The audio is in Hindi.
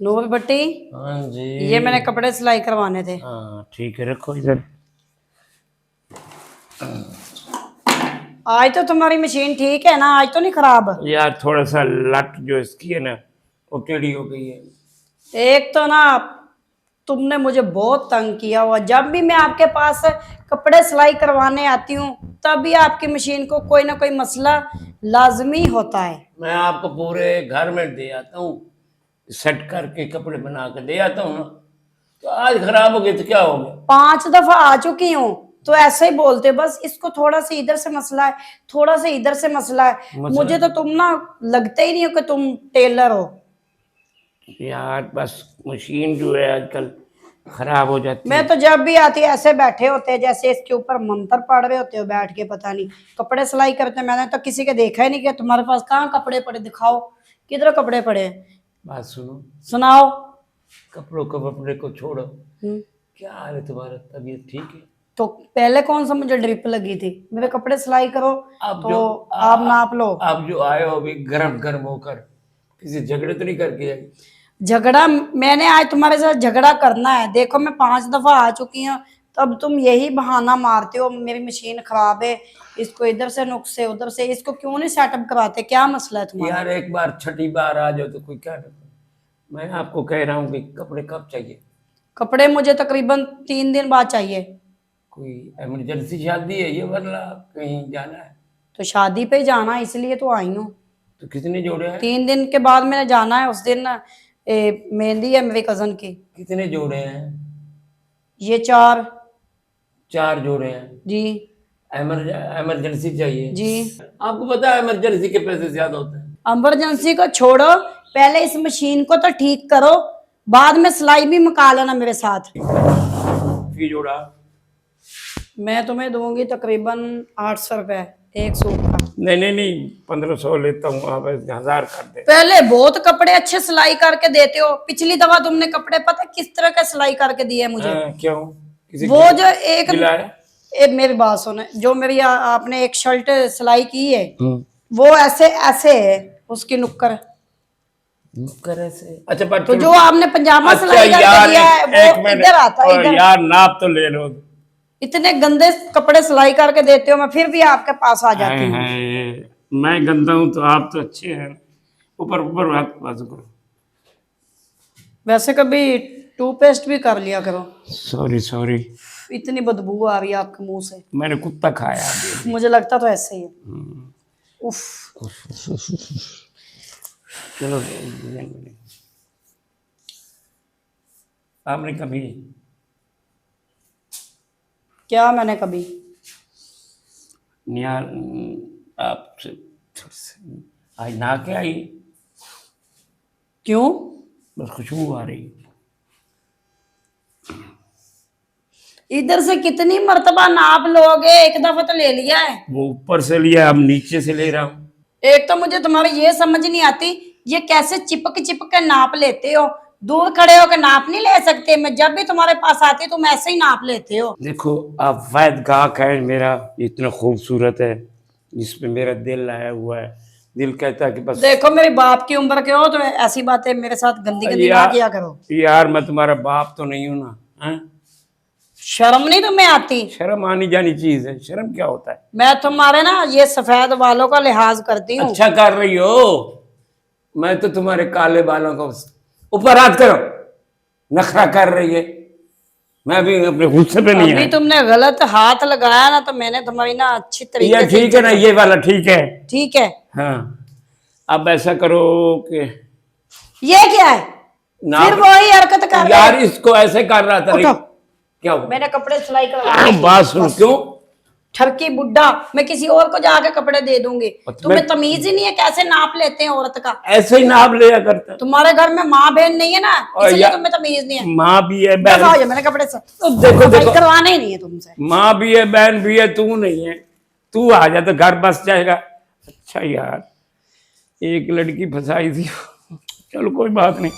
नूर भट्टी, हाँ जी। ये मैंने कपड़े सिलाई करवाने थे। हाँ ठीक है, रखो इधर। आज तो तुम्हारी मशीन ठीक है ना, आज तो नहीं खराब? यार थोड़ा सा लट जो इसकी है ना, वो टेढ़ी हो गई है। एक तो ना तुमने मुझे बहुत तंग किया हुआ, जब भी मैं आपके पास कपड़े सिलाई करवाने आती हूँ तभी आपकी मशीन को कोई ना कोई मसला लाजमी होता है। मैं आपको पूरे घर में दे आता हूँ, सेट करके कपड़े बना के दे आता हूँ ना, तो आज खराब हो गई तो क्या हो गया? 5 दफा आ चुकी हूँ तो ऐसे ही बोलते, बस इसको थोड़ा सा इधर से मसला है, थोड़ा सा इधर से मसला है। मुझे तो तुम ना लगते ही नहीं हो कि तुम टेलर हो। यार बस मशीन जो है आजकल खराब हो जाती मैं है। तो जब भी आती है ऐसे बैठे होते हैं जैसे इसके ऊपर मंत्र पढ़ रहे होते हो बैठ के, पता नहीं कपड़े सिलाई करते। मैंने तो किसी के देखा ही नहीं कि तुम्हारे पास कहाँ कपड़े पड़े, दिखाओ किधर कपड़े पड़े हैं? बात सुनो, सुनाओ। कपड़े को छोड़ो। क्या हाल है तुम्हारा? तबीयत ठीक है? तो पहले कौन सा मुझे ड्रिप लगी थी? मेरे कपड़े सिलाई करो अब तो जो आप नाप लो। आप जो आए हो अभी गरम गरम होकर, किसी झगड़े तो नहीं करके आई? झगड़ा मैंने आज तुम्हारे साथ झगड़ा करना है? देखो मैं 5 दफा आ चुकी हूँ, तब तुम यही बहाना मारते हो मेरी मशीन खराब है, इसको इधर से नुक्स है उधर से, इसको क्यों नहीं सेटअप कराते? क्या मसला है तुम्हारा? यार एक बार छठी बार आ जाओ तो कोई क्या डर। मैं आपको कह रहा हूँ कि कपड़े कब चाहिए? कपड़े मुझे तकरीबन 3 दिन बाद चाहिए। कोई इमरजेंसी शादी है ये, वरना कहीं जाना है? तो शादी पे ही जाना है इसलिए तो आई हूँ। तो कितने जोड़े हैं? 3 दिन के बाद मैंने जाना है, उस दिन मेहंदी है मेरे कजन की। कितने जोड़े हैं? ये 4। 4 जोड़े हैं। जी इमरजेंसी चाहिए जी। आपको पता है इमरजेंसी के पैसे ज्यादा होते हैं। इमरजेंसी को छोड़ो, पहले इस मशीन को तो ठीक करो, बाद में सिलाई भी मुका लेना मेरे साथ। फी जोड़ा? मैं तुम्हें दूंगी तकरीबन 800 रुपए एक सूट का। नहीं 1500 लेता हूँ, आप 1000 कर दे। पहले बहुत कपड़े अच्छे सिलाई करके देते हो, पिछली दफा तुमने कपड़े पता किस तरह के सिलाई करके दिए मुझे? क्यों? किसी वो जो एक गिलाया? मेरी बात सुने, जो मेरी आपने एक शर्ट सिलाई की है वो ऐसे ऐसे है उसकी नुक्कर। नुक्कर ऐसे? अच्छा पर तो जो आपने पजामा अच्छा सिलाई करके यार, दिया है वो इधर आता है इधर। यार नाप तो ले लो। इतने गंदे कपड़े सिलाई करके देते हो, मैं फिर भी आपके पास आ जाती हूँ। मैं गंदा हूँ तो आप तो अच्छे हैं। ऊपर ऊपर बात करो। वैसे कभी टूथपेस्ट भी कर लिया करो। सॉरी इतनी बदबू आ रही है आपके मुंह से। मैंने कुत्ता खाया। मुझे लगता तो ऐसे ही है। उफ। चलो आपने कभी क्या मैंने कभी? यार आपसे आज नहा के आई? क्यों? बस खुशबू आ रही। इधर से कितनी मर्तबा नाप लोगे? एक दफा तो ले लिया है। वो ऊपर से लिया, अब नीचे से ले रहा हूँ। एक तो मुझे तुम्हारी ये समझ नहीं आती, ये कैसे चिपक चिपक के नाप लेते हो? दूर खड़े होकर नाप नहीं ले सकते? मैं जब भी तुम्हारे पास आती तुम ऐसे ही नाप लेते हो। देखो आप वैद गाहक है मेरा, इतना खूबसूरत है जिसपे मेरा दिल आया हुआ है। दिल कहता है कि बस। देखो मेरे बाप की उम्र के हो तो ऐसी बातें मेरे साथ गंदी गंदी ना किया करो। यार मैं तुम्हारा बाप तो नहीं हूं ना, है? शर्म नहीं तुम्हें आती? शर्म आनी जानी चीज है। शर्म क्या होता है? मैं तुम्हारे ना ये सफेद बालों का लिहाज करती हूँ। अच्छा कर रही हो। मैं तो तुम्हारे काले बालों को ऊपर हाथ करो, नखरा कर रही है। मैं भी अपने गुस्से पे नहीं है। अभी तुमने गलत हाथ लगाया ना तो मैंने तुम्हारी ना अच्छी तरीके ये ठीक है ना, ये वाला ठीक है? ठीक है। हाँ अब ऐसा करो कि ये क्या है? फिर वही हरकत कर रहे यार इसको ऐसे कर रहा था। क्या हुआ? मैंने कपड़े सिलाई करवा। बात सुन। क्यों? ठरकी बुड्ढा, मैं किसी और को जाके कपड़े दे दूंगी। तुम्हें तमीज ही नहीं है कैसे नाप लेते हैं औरत का? ऐसे ही नाप लिया करता। तुम्हारे घर में माँ बहन नहीं है ना, इसलिए तुम्हें तमीज नहीं है। माँ भी है बहन। मैंने कपड़े तो देखो करवाने ही नहीं है तुमसे। माँ भी है बहन भी है, तू नहीं है। तू आ जा तो घर बस जाएगा। अच्छा यार एक लड़की फंसाई थी, चलो कोई बात नहीं।